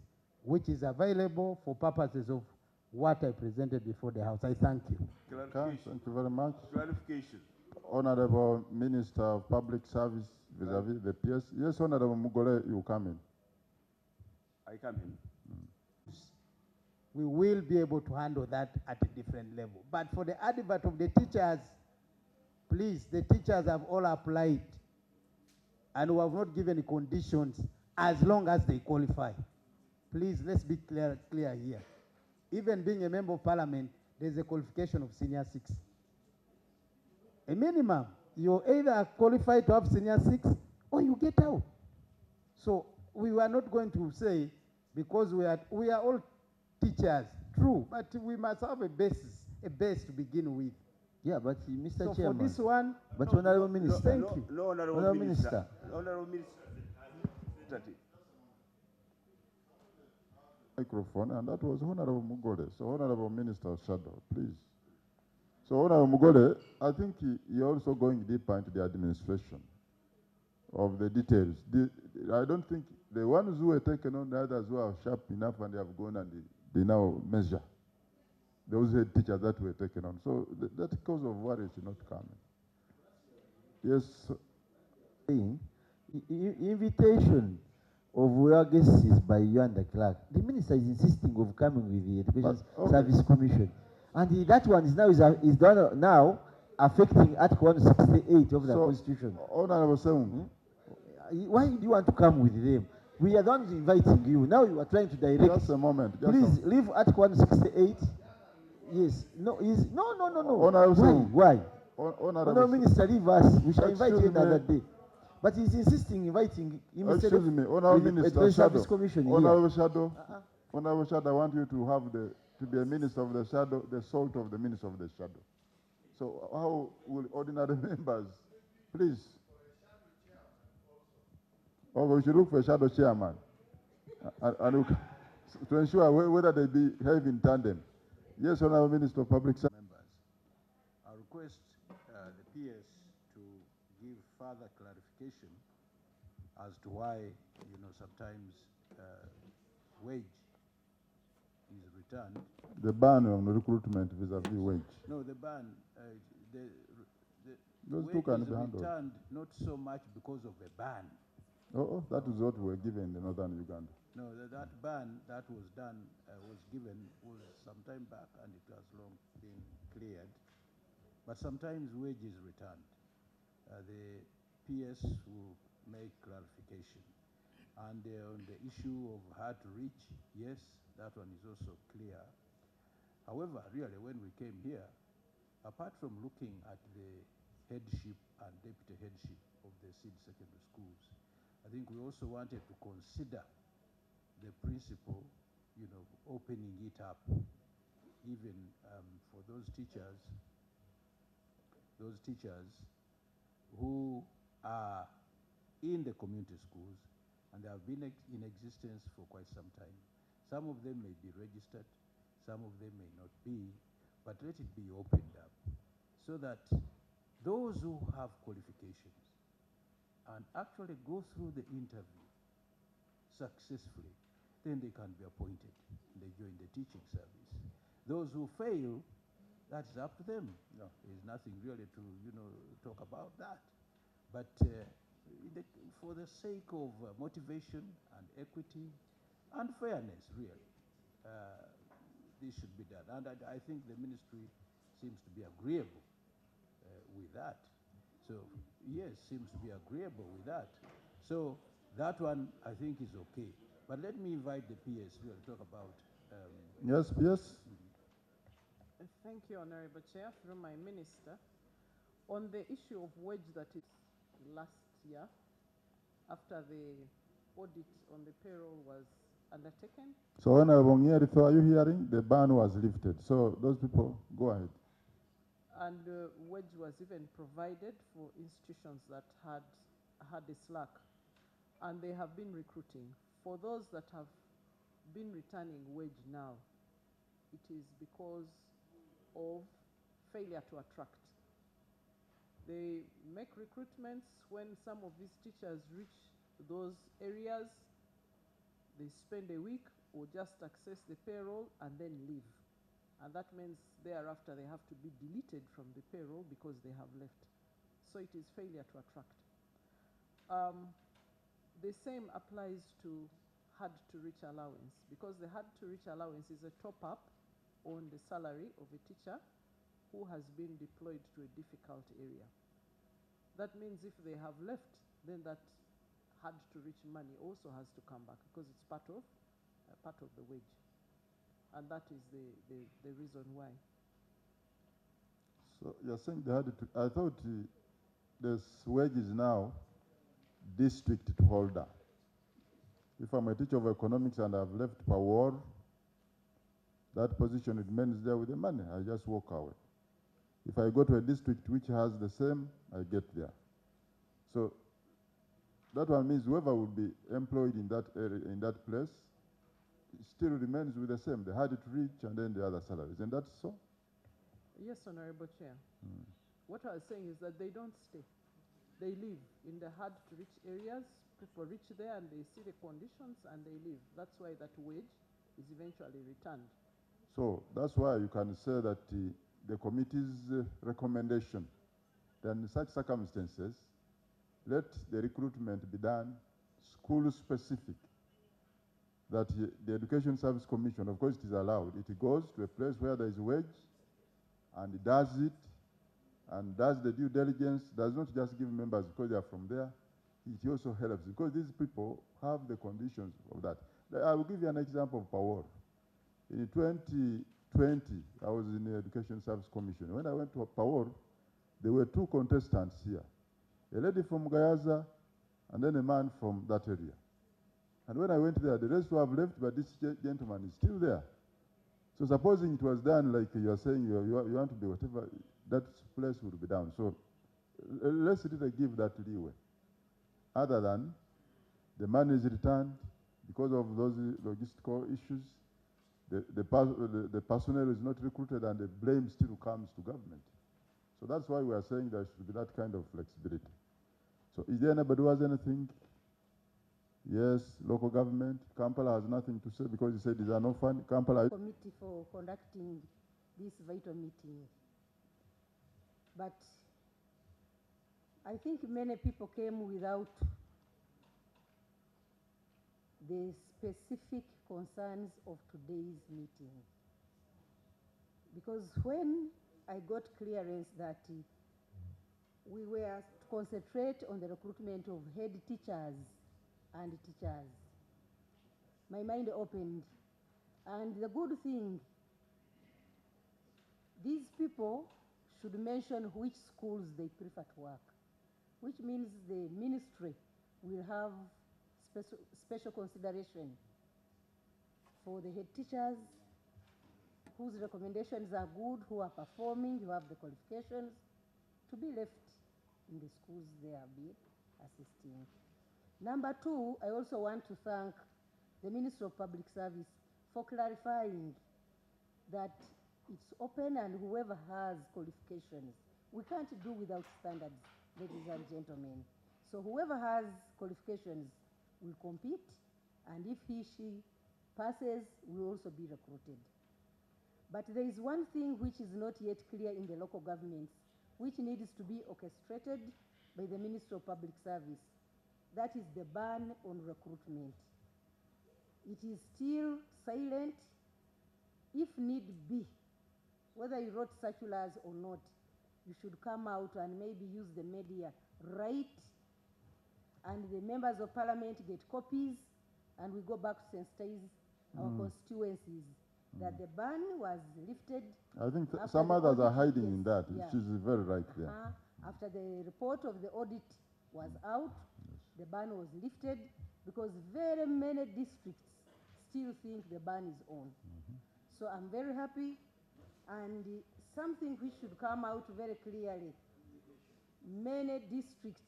which is available for purposes of what I presented before the House. I thank you. Okay, thank you very much. Clarification. Honorable Minister of Public Service vis-a-vis the PS. Yes, Honorable Mugole, you come in. I come in. We will be able to handle that at a different level. But for the advert of the teachers, please, the teachers have all applied and we have not given conditions as long as they qualify. Please, let's be clear here. Even being a member of parliament, there's a qualification of senior 6. A minimum, you either qualify to have senior 6 or you get out. So we were not going to say, because we are all teachers, true, but we must have a base to begin with. Yeah, but Mr. So Chairman. for this one, but Honorable Minister. Thank you. No, Honorable Minister. Honorable Minister. Microphone, and that was Honorable Mugole. So Honorable Minister Shadow, please. So Honorable Mugole, I think you're also going deeper into the administration of the details. I don't think the ones who were taken on, the others who are sharp enough and they have gone and they now measure. Those head teachers that were taken on. So that cause of worry should not come in. Yes. Invitation of our guests is by you and the clerk. The minister is insisting of coming with the Education Service Commission. And that one is done now affecting Article 168 of the Constitution. Honorable Semu. Why do you want to come with them? We are not inviting you. Now you are trying to direct. Just a moment. Please leave Article 168. Yes. No. No. Honorable Why? Honorable Minister, leave us. We shall invite you another day. But he's insisting inviting him. Excuse me, Honorable Minister Shadow. Commission Honorable Shadow. Honorable Shadow, I want you to have to be a minister of the shadow, the salt of the minister of the shadow. So how will ordinary members, please? Oh, we should look for a shadow chairman, and to ensure whether they behave in tandem. Yes, Honorable Minister of Public Service. Members, I request the PS to give further clarification as to why, sometimes wage is returned. The ban on recruitment vis-a-vis wage. No, the ban, Those wage two can is be handled. returned not so much because of a ban. Oh, that is what we were given in the northern Uganda. No, that ban that was done, was given some time back, and it has long been cleared. But sometimes wage is returned. The PS will make clarification. And on the issue of hard to reach, yes, that one is also clear. However, really, when we came here, apart from looking at the headship and deputy headship of the seed secondary schools, I think we also wanted to consider the principle, opening it up, even for those teachers who are in the community schools and they have been in existence for quite some time. Some of them may be registered, some of them may not be, but let it be opened up so that those who have qualifications and actually go through the interview successfully, then they can be appointed. They join the teaching service. Those who fail, that's up to them. No, there's nothing really to talk about that. But for the sake of motivation and equity and fairness, really, this should be done. And I think the ministry seems to be agreeable with that. So yes, seems to be agreeable with that. So that one I think is okay. But let me invite the PS to talk about. Yes, PS. Thank you, Honorable Chair. Through my minister, on the issue of wage that is last year, after the audit on the payroll was undertaken. So Honorable Nyeri, are you hearing? The ban was lifted. So those people, go ahead. And wage was even provided for institutions that had a slack. And they have been recruiting. For those that have been returning wage now, it is because of failure to attract. They make recruitments when some of these teachers reach those areas, they spend a week or just access the payroll and then leave. And that means thereafter they have to be deleted from the payroll because they have left. So it is failure to attract. The same applies to hard-to-reach allowance, because the hard-to-reach allowance is a top-up on the salary of a teacher who has been deployed to a difficult area. That means if they have left, then that hard-to-reach money also has to come back because it's part of the wage. And that is the reason why. So you're saying they had to, I thought this wage is now district holder. If I'm a teacher of economics and I've left per war, that position remains there with the money. I just walk away. If I go to a district which has the same, I get there. So that one means whoever will be employed in that area, in that place, still remains with the same. They had it reach and then the other salaries. And that's so? Yes, Honorable Chair. What I was saying is that they don't stay. They live in the hard-to-reach areas. People reach there and they see the conditions and they leave. That's why that wage is eventually returned. So that's why you can say that the committee's recommendation, that in such circumstances, let the recruitment be done school-specific. That the Education Service Commission, of course it is allowed, it goes to a place where there is wage and it does it and does the due diligence, does not just give members because they are from there. It also helps because these people have the conditions of that. I will give you an example of Power. In 2020, I was in the Education Service Commission. When I went to Power, there were two contestants here, a lady from Gayaza and then a man from that area. And when I went there, the rest who have left, but this gentleman is still there. So supposing it was done like you are saying, you want to be whatever, that place would be down. So let's really give that leeway. Other than the money is returned because of those logistical issues, the personnel is not recruited and the blame still comes to government. So that's why we are saying there should be that kind of flexibility. So is there anybody who has anything? Yes, local government. Kampala has nothing to say because he said there are no fund. Kampala. Committee for conducting this vital meeting. But I think many people came without the specific concerns of today's meeting. Because when I got clearance that we were to concentrate on the recruitment of head teachers and teachers, my mind opened. And the good thing, these people should mention which schools they prefer to work, which means the ministry will have special consideration for the head teachers whose recommendations are good, who are performing, who have the qualifications, to be left in the schools they are be assisting. Number two, I also want to thank the Minister of Public Service for clarifying that it's open and whoever has qualifications, we can't do without standards, ladies and gentlemen. So whoever has qualifications will compete, and if she passes, will also be recruited. But there is one thing which is not yet clear in the local governments, which needs to be orchestrated by the Minister of Public Service. That is the ban on recruitment. It is still silent. If need be, whether you wrote circulars or not, you should come out and maybe use the media right, and the members of parliament get copies, and we go back to sensitize our constituencies that the ban was lifted. I think some others are hiding in that. Yeah. She's very right there. After the report of the audit was out, the ban was lifted because very many districts still think the ban is on. So I'm very happy, and something which should come out very clearly, many districts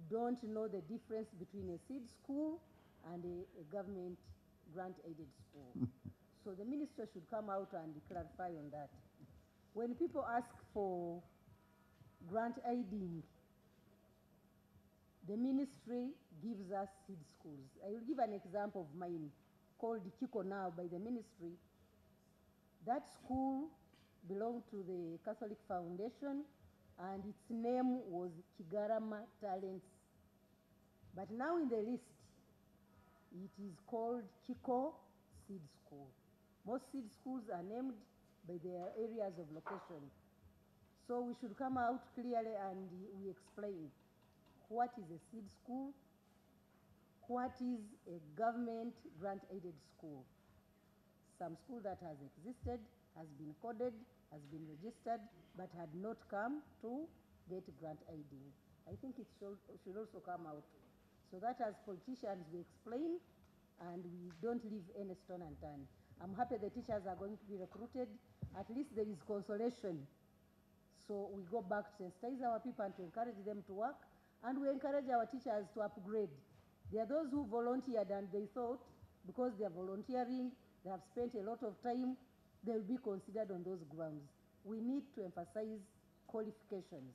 don't know the difference between a seed school and a government grant-aided school. So the minister should come out and clarify on that. when people ask for grant aiding, the ministry gives us seed schools. I will give an example of mine called Kiko now by the ministry. That school belonged to the Catholic Foundation and its name was Kigarama Talents. But now in the list, it is called Kiko Seed School. Most seed schools are named by their areas of location. So we should come out clearly and we explain what is a seed school, what is a government grant-aided school. Some school that has existed, has been coded, has been registered, but had not come to get grant aiding. I think it should also come out so that as politicians we explain and we don't leave any stone unturned. I'm happy the teachers are going to be recruited. At least there is consolation. So we go back to sensitize our people and to encourage them to work, and we encourage our teachers to upgrade. There are those who volunteered and they thought because they are volunteering, they have spent a lot of time, they will be considered on those grounds. We need to emphasize qualifications.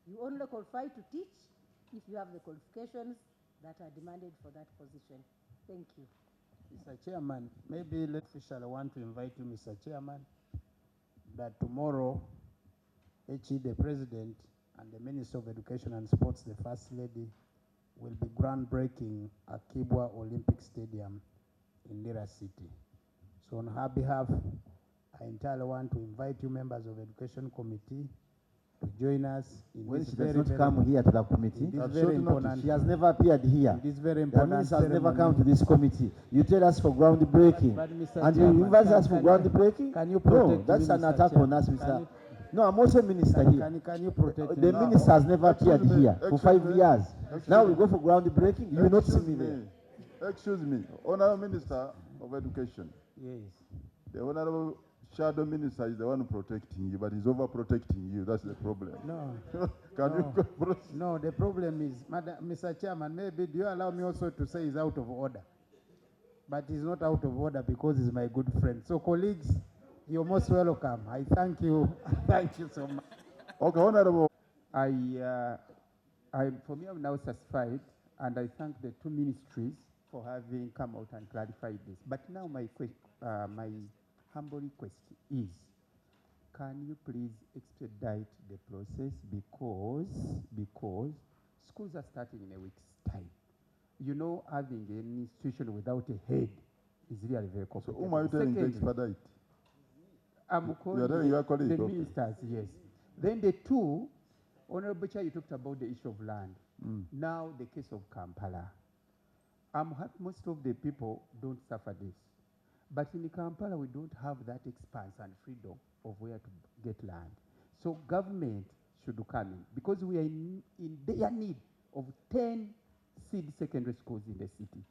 You only qualify to teach if you have the qualifications that are demanded for that position. Thank you. Mr. Chairman, maybe let official want to invite you, Mr. Chairman, that tomorrow, HE, the President, and the Minister of Education and Sports, the First Lady, will be groundbreaking at Kibwa Olympic Stadium in Lira City. So on her behalf, I entirely want to invite you members of Education Committee to join us in When this she very, does not very come here to the committee, it is very important. she has never appeared here. It is very The important minister has never ceremony. come to this committee. You tell us for groundbreaking, But Mr. and you Chairman, invite us for can groundbreaking? can you No, protect that's me, an Mr. attack on us, Chairman? Mr. No, I'm also minister here. Can you protect The me? minister has never appeared Excuse me, here for 5 excuse me, years. excuse Now me. we go for groundbreaking, you will not see Excuse me there. Excuse me, Honorable Minister of Education. Yes. The Honorable Shadow Minister is the one protecting you, but he's overprotecting you. That's the problem. No. Can no. you proceed? No, the problem is, Mr. Chairman, maybe do you allow me also to say he's out of order? But he's not out of order because he's my good friend. So colleagues, you're most welcome. I thank you. Thank you so much. Okay, Honorable. For me, I'm now satisfied, and I thank the two ministries for having come out and clarified this. But now my humble request is, can you please expedite the process because schools are starting in a week's time. You know, having an institution without a head is really very So complicated. whom are you telling to expedite? I'm calling You are telling your colleague, the okay. ministers, yes. Then the two, Honorable Chair, you talked about the issue of land. Now the case of Kampala. I'm happy most of the people don't suffer this. But in Kampala, we don't have that expanse and freedom of where to get land. So government should come in because we are in their need of 10 seed secondary schools in the city.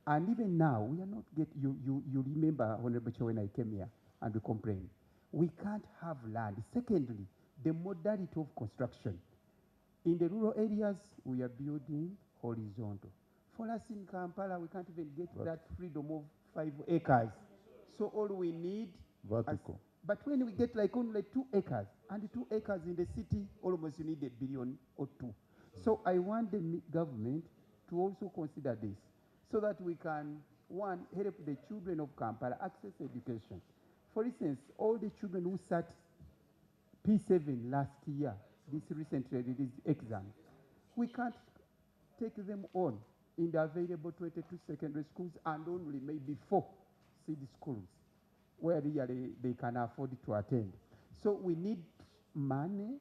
And even now, we are not you remember, Honorable Chair, when I came here and we complained. We can't have land. Secondly, the modality of construction. In the rural areas, we are building horizontal. For us in Kampala, we can't even get that freedom of 5 acres. So all we need, vertical. But when we get like only 2 acres, and 2 acres in the city, almost you need $1 billion or 2. So I want the government to also consider this, so that we can, one, help the children of Kampala access education. For instance, all the children who sat P7 last year, this recently released exam, we can't take them on in the available 22 secondary schools and only maybe 4 seed schools where really they can afford to attend. So we need money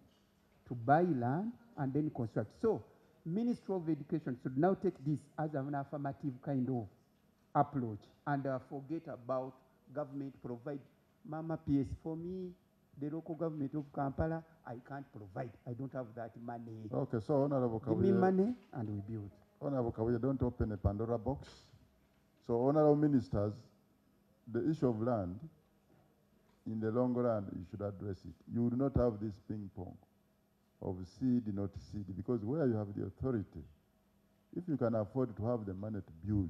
to buy land and then construct. So Ministry of Education should now take this as an affirmative kind of approach and forget about government provide. Mama PS, for me, the local government of Kampala, I can't provide. I don't have that money. Okay, so Honorable Give me Kabuye, money and we build. Honorable Kabuye, don't open a Pandora box. So Honorable Ministers, the issue of land, in the long run, you should address it. You will not have this ping pong of seed, not seed, because where you have the authority, if you can afford to have the money to build,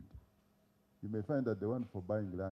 you may find that the one for buying land